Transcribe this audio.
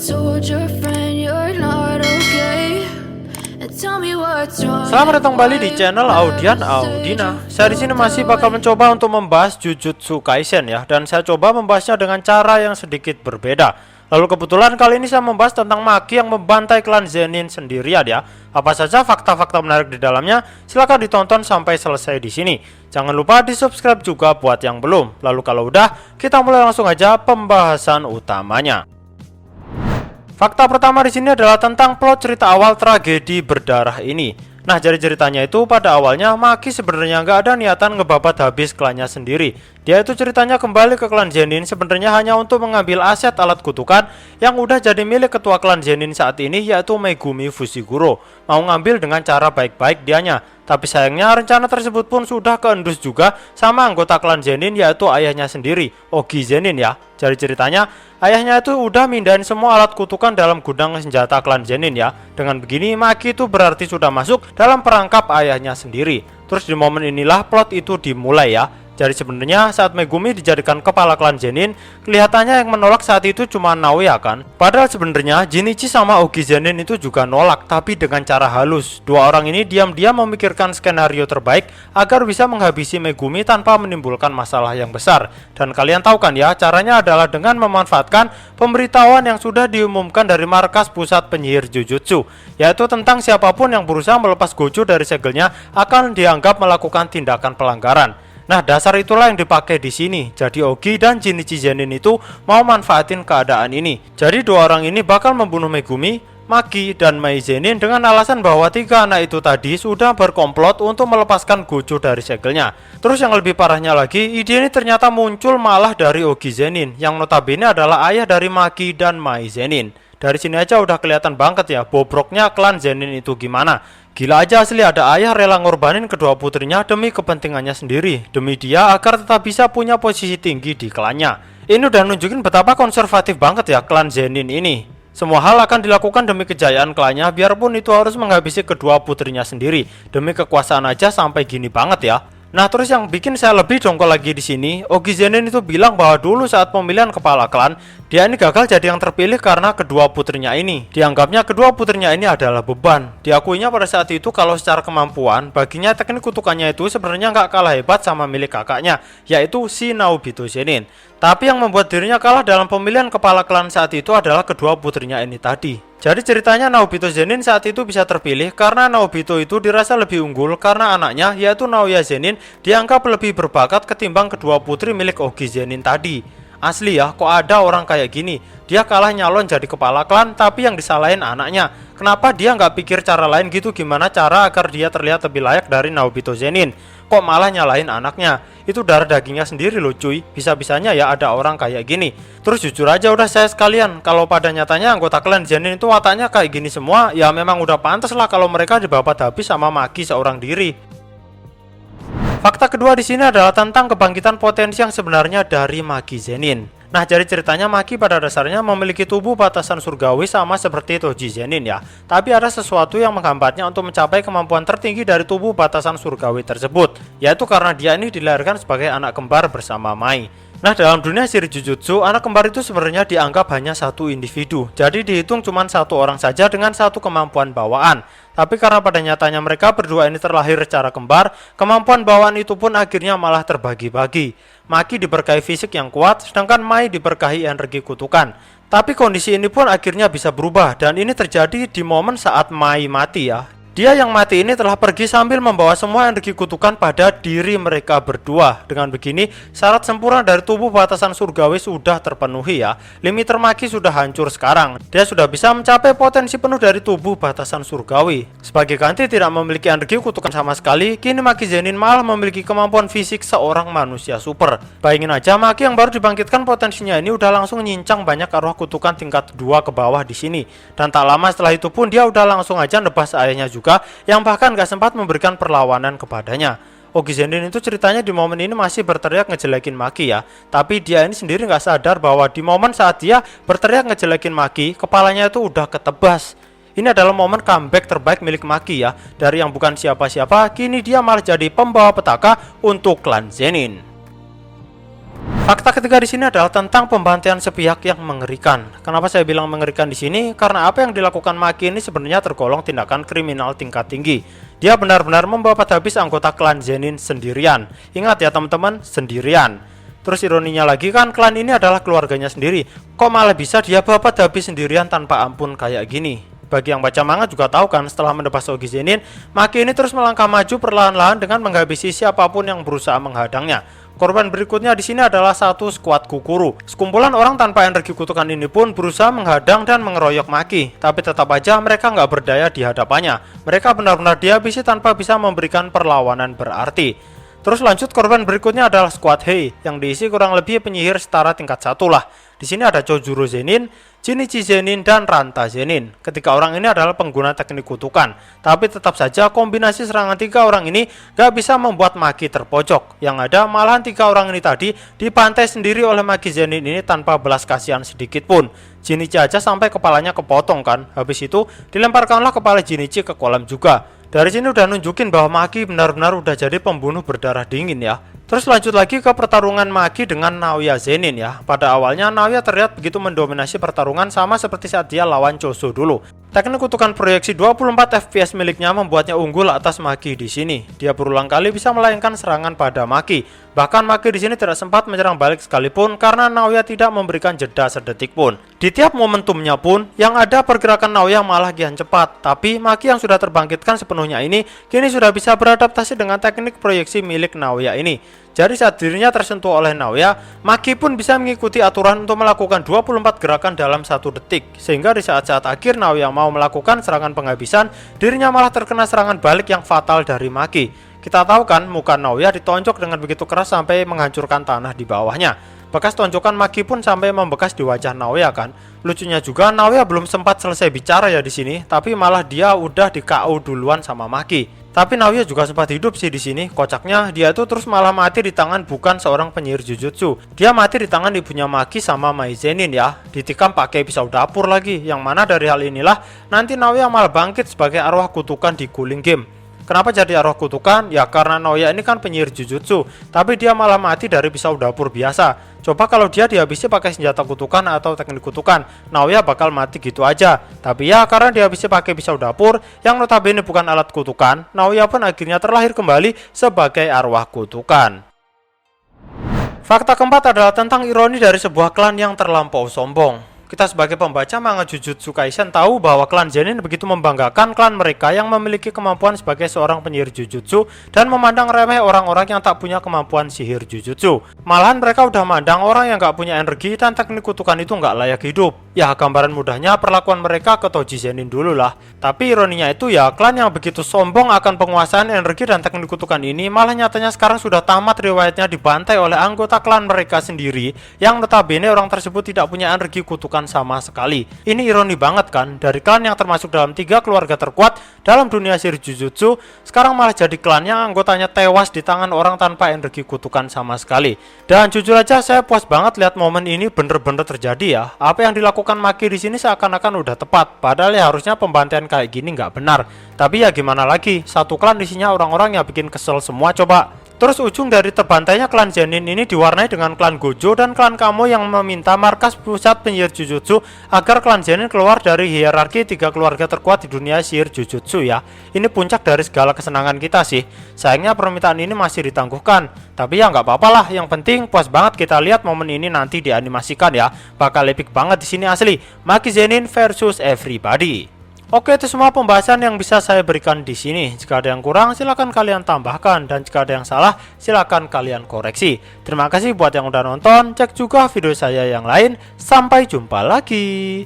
told your friend you're not okay. And tell me what's wrong. Selamat datang kembali di channel Audian Audina. Saya di sini masih bakal mencoba untuk membahas Jujutsu Kaisen ya, dan saya coba membahasnya dengan cara yang sedikit berbeda. Lalu kebetulan kali ini saya membahas tentang Maki yang membantai klan Zenin sendirian ya. Apa saja fakta-fakta menarik di dalamnya? Silahkan ditonton sampai selesai di sini. Jangan lupa di subscribe juga buat yang belum. Lalu kalau udah, kita mulai langsung aja pembahasan utamanya. Fakta pertama di sini adalah tentang plot cerita awal tragedi berdarah ini. Nah, jadi ceritanya itu pada awalnya Maki sebenarnya nggak ada niatan ngebabat habis klannya sendiri. Dia itu ceritanya kembali ke klan Zenin sebenarnya hanya untuk mengambil aset alat kutukan yang udah jadi milik ketua klan Zenin saat ini, yaitu Megumi Fushiguro. Mau ngambil dengan cara baik-baik dianya. Tapi sayangnya rencana tersebut pun sudah keendus juga sama anggota klan Zenin, yaitu ayahnya sendiri, Ogi Zenin ya. Jadi ceritanya ayahnya itu udah mindahin semua alat kutukan dalam gudang senjata klan Zenin ya. Dengan begini Maki itu berarti sudah masuk dalam perangkap ayahnya sendiri. Terus di momen inilah plot itu dimulai ya. Jadi sebenarnya saat Megumi dijadikan kepala klan Zenin, kelihatannya yang menolak saat itu cuma Naoya kan. Padahal sebenarnya Jinichi sama Ogi Zenin itu juga nolak, tapi dengan cara halus. Dua orang ini diam-diam memikirkan skenario terbaik agar bisa menghabisi Megumi tanpa menimbulkan masalah yang besar. Dan kalian tahu kan ya, caranya adalah dengan memanfaatkan pemberitahuan yang sudah diumumkan dari markas pusat penyihir Jujutsu, yaitu tentang siapapun yang berusaha melepas Gojo dari segelnya akan dianggap melakukan tindakan pelanggaran. Nah, dasar itulah yang dipakai di sini. Jadi Ogi dan Jinichi Zenin itu mau manfaatin keadaan ini. Jadi dua orang ini bakal membunuh Megumi, Maki, dan Mei Zenin dengan alasan bahwa tiga anak itu tadi sudah berkomplot untuk melepaskan Gojo dari segelnya. Terus yang lebih parahnya lagi, ide ini ternyata muncul malah dari Ogi Zenin, yang notabene adalah ayah dari Maki dan Mei Zenin. Dari sini aja udah kelihatan banget ya bobroknya klan Zenin itu gimana. Gila aja asli, ada ayah rela ngorbanin kedua putrinya demi kepentingannya sendiri, demi dia agar tetap bisa punya posisi tinggi di klannya. Ini udah nunjukin betapa konservatif banget ya klan Zenin ini. Semua hal akan dilakukan demi kejayaan klannya, biarpun itu harus menghabisi kedua putrinya sendiri. Demi kekuasaan aja sampai gini banget ya. Nah, terus yang bikin saya lebih dongkol lagi di sini, Ogi Zenin itu bilang bahwa dulu saat pemilihan kepala klan, dia ini gagal jadi yang terpilih karena kedua putrinya ini. Dianggapnya kedua putrinya ini adalah beban. Diakuinya pada saat itu kalau secara kemampuan, baginya teknik kutukannya itu sebenarnya nggak kalah hebat sama milik kakaknya, yaitu si Naobito Zenin. Tapi yang membuat dirinya kalah dalam pemilihan kepala klan saat itu adalah kedua putrinya ini tadi. Jadi ceritanya Naobito Zenin saat itu bisa terpilih karena Naobito itu dirasa lebih unggul karena anaknya, yaitu Naoya Zenin, dianggap lebih berbakat ketimbang kedua putri milik Ogi Zenin tadi. Asli ya, kok ada orang kayak gini? Dia kalah nyalon jadi kepala klan tapi yang disalahin anaknya. Kenapa dia nggak pikir cara lain gitu, gimana cara agar dia terlihat lebih layak dari Naobito Zenin? Kok malah nyalahin anaknya? Itu darah dagingnya sendiri loh cuy. Bisa-bisanya ya ada orang kayak gini. Terus jujur aja udah saya sekalian, kalau pada nyatanya anggota klan Zenin itu wataknya kayak gini semua, ya memang udah pantas lah kalau mereka dibabat habis sama Maki seorang diri. Fakta kedua di sini adalah tentang kebangkitan potensi yang sebenarnya dari Maki Zenin. Nah, jadi ceritanya Maki pada dasarnya memiliki tubuh batasan surgawi sama seperti Toji Zenin ya. Tapi ada sesuatu yang menghambatnya untuk mencapai kemampuan tertinggi dari tubuh batasan surgawi tersebut, yaitu karena dia ini dilahirkan sebagai anak kembar bersama Mai. Nah, dalam dunia siri Jujutsu, anak kembar itu sebenarnya dianggap hanya satu individu. Jadi dihitung cuma satu orang saja dengan satu kemampuan bawaan. Tapi karena pada nyatanya mereka berdua ini terlahir secara kembar, kemampuan bawaan itu pun akhirnya malah terbagi-bagi. Maki diberkahi fisik yang kuat, sedangkan Mai diberkahi energi kutukan. Tapi kondisi ini pun akhirnya bisa berubah, dan ini terjadi di momen saat Mai mati ya. Dia yang mati ini telah pergi sambil membawa semua energi kutukan pada diri mereka berdua. Dengan begini, syarat sempurna dari tubuh batasan surgawi sudah terpenuhi ya. Limiter Maki sudah hancur sekarang. Dia sudah bisa mencapai potensi penuh dari tubuh batasan surgawi. Sebagai ganti tidak memiliki energi kutukan sama sekali, kini Maki Zenin malah memiliki kemampuan fisik seorang manusia super. Bayangin aja Maki yang baru dibangkitkan potensinya ini udah langsung nyincang banyak arwah kutukan tingkat 2 ke bawah di sini. Dan tak lama setelah itu pun dia udah langsung aja nebas ayahnya juga, yang bahkan gak sempat memberikan perlawanan kepadanya. Ogi Zenin itu ceritanya di momen ini masih berteriak ngejelekin Maki ya. Tapi dia ini sendiri gak sadar bahwa di momen saat dia berteriak ngejelekin Maki, kepalanya itu udah ketebas. Ini adalah momen comeback terbaik milik Maki ya. Dari yang bukan siapa-siapa, kini dia malah jadi pembawa petaka untuk klan Zenin. Fakta ketiga di sini adalah tentang pembantaian sepihak yang mengerikan. Kenapa saya bilang mengerikan di sini? Karena apa yang dilakukan Maki ini sebenarnya tergolong tindakan kriminal tingkat tinggi. Dia benar-benar membabat habis anggota klan Zenin sendirian. Ingat ya teman-teman, sendirian. Terus ironinya lagi kan klan ini adalah keluarganya sendiri. Kok malah bisa dia babat habis sendirian tanpa ampun kayak gini? Bagi yang baca manga juga tahu kan, setelah menebas Ogi Zenin, Maki ini terus melangkah maju perlahan-lahan dengan menghabisi siapapun yang berusaha menghadangnya. Korban berikutnya di sini adalah satu skuad Kukuru. Sekumpulan orang tanpa energi kutukan ini pun berusaha menghadang dan mengeroyok Maki, tapi tetap aja mereka nggak berdaya di hadapannya. Mereka benar-benar dihabisi tanpa bisa memberikan perlawanan berarti. Terus lanjut, korban berikutnya adalah skuad Hei yang diisi kurang lebih penyihir setara tingkat 1 lah. Di sini ada Chojuro Zenin, Shinichi Zenin, dan Ranta Zenin. Ketiga orang ini adalah pengguna teknik kutukan, tapi tetap saja kombinasi serangan tiga orang ini gak bisa membuat Maki terpojok. Yang ada malahan tiga orang ini tadi dibantai sendiri oleh Maki Zenin ini tanpa belas kasihan sedikit pun. Shinichi aja sampai kepalanya kepotong kan. Habis itu dilemparkanlah kepala Shinichi ke kolam juga. Dari sini udah nunjukin bahwa Maki benar-benar udah jadi pembunuh berdarah dingin ya. Terus lanjut lagi ke pertarungan Maki dengan Naoya Zenin ya. Pada awalnya Naoya terlihat begitu mendominasi pertarungan sama seperti saat dia lawan Choso dulu. Teknik kutukan proyeksi 24 FPS miliknya membuatnya unggul atas Maki di sini. Dia berulang kali bisa melayangkan serangan pada Maki. Bahkan Maki di sini tidak sempat menyerang balik sekalipun karena Naoya tidak memberikan jeda sedetik pun. Di tiap momentumnya pun yang ada pergerakan Naoya malah kian cepat. Tapi Maki yang sudah terbangkitkan sepenuhnya ini kini sudah bisa beradaptasi dengan teknik proyeksi milik Naoya ini. Jadi saat dirinya tersentuh oleh Naoya, Maki pun bisa mengikuti aturan untuk melakukan 24 gerakan dalam 1 detik. Sehingga di saat-saat akhir Naoya mau melakukan serangan penghabisan, dirinya malah terkena serangan balik yang fatal dari Maki. Kita tahu kan, muka Naoya ditonjok dengan begitu keras sampai menghancurkan tanah di bawahnya. Bekas tonjokan Maki pun sampai membekas di wajah Naoya kan. Lucunya juga Naoya belum sempat selesai bicara ya di sini, tapi malah dia udah di KO duluan sama Maki. Tapi Naoya juga sempat hidup sih di sini. Kocaknya dia itu terus malah mati di tangan bukan seorang penyihir Jujutsu. Dia mati di tangan ibunya Maki sama Mai Zenin ya. Ditikam pakai pisau dapur lagi. Yang mana dari hal inilah nanti Naoya malah bangkit sebagai arwah kutukan di Cooling Game. Kenapa jadi arwah kutukan? Ya karena Naoya ini kan penyihir Jujutsu, tapi dia malah mati dari pisau dapur biasa. Coba kalau dia dihabisi pakai senjata kutukan atau teknik kutukan, Naoya bakal mati gitu aja. Tapi ya karena dihabisi pakai pisau dapur yang notabene bukan alat kutukan, Naoya pun akhirnya terlahir kembali sebagai arwah kutukan. Fakta keempat adalah tentang ironi dari sebuah klan yang terlampau sombong. Kita sebagai pembaca manga Jujutsu Kaisen tahu bahwa klan Zenin begitu membanggakan klan mereka yang memiliki kemampuan sebagai seorang penyihir Jujutsu dan memandang remeh orang-orang yang tak punya kemampuan sihir Jujutsu. Malahan mereka udah mandang orang yang gak punya energi dan teknik kutukan itu gak layak hidup. Ya gambaran mudahnya perlakuan mereka ke Toji Zenin dulu lah. Tapi ironinya itu ya klan yang begitu sombong akan penguasaan energi dan teknik kutukan ini malah nyatanya sekarang sudah tamat riwayatnya dibantai oleh anggota klan mereka sendiri yang notabene orang tersebut tidak punya energi kutukan sama sekali. Ini ironi banget kan, dari klan yang termasuk dalam 3 keluarga terkuat dalam dunia sihir Jujutsu, sekarang malah jadi klan yang anggotanya tewas di tangan orang tanpa energi kutukan sama sekali. Dan jujur aja saya puas banget lihat momen ini bener-bener terjadi ya. Apa yang dilakukan Maki di sini seakan-akan udah tepat, padahal ya harusnya pembantaian kayak gini nggak benar. Tapi ya gimana lagi, satu klan isinya orang-orang yang bikin kesel semua coba. Terus ujung dari terbantainya klan Zenin ini diwarnai dengan klan Gojo dan klan Kamo yang meminta markas pusat penyihir Jujutsu agar klan Zenin keluar dari hierarki 3 keluarga terkuat di dunia sihir Jujutsu ya. Ini puncak dari segala kesenangan kita sih. Sayangnya permintaan ini masih ditangguhkan. Tapi ya nggak apa-apa lah, yang penting puas banget kita lihat momen ini nanti dianimasikan ya. Bakal epic banget di sini asli. Maki Zenin versus everybody. Oke, itu semua pembahasan yang bisa saya berikan di sini. Jika ada yang kurang, silakan kalian tambahkan, dan jika ada yang salah, silakan kalian koreksi. Terima kasih buat yang udah nonton. Cek juga video saya yang lain. Sampai jumpa lagi.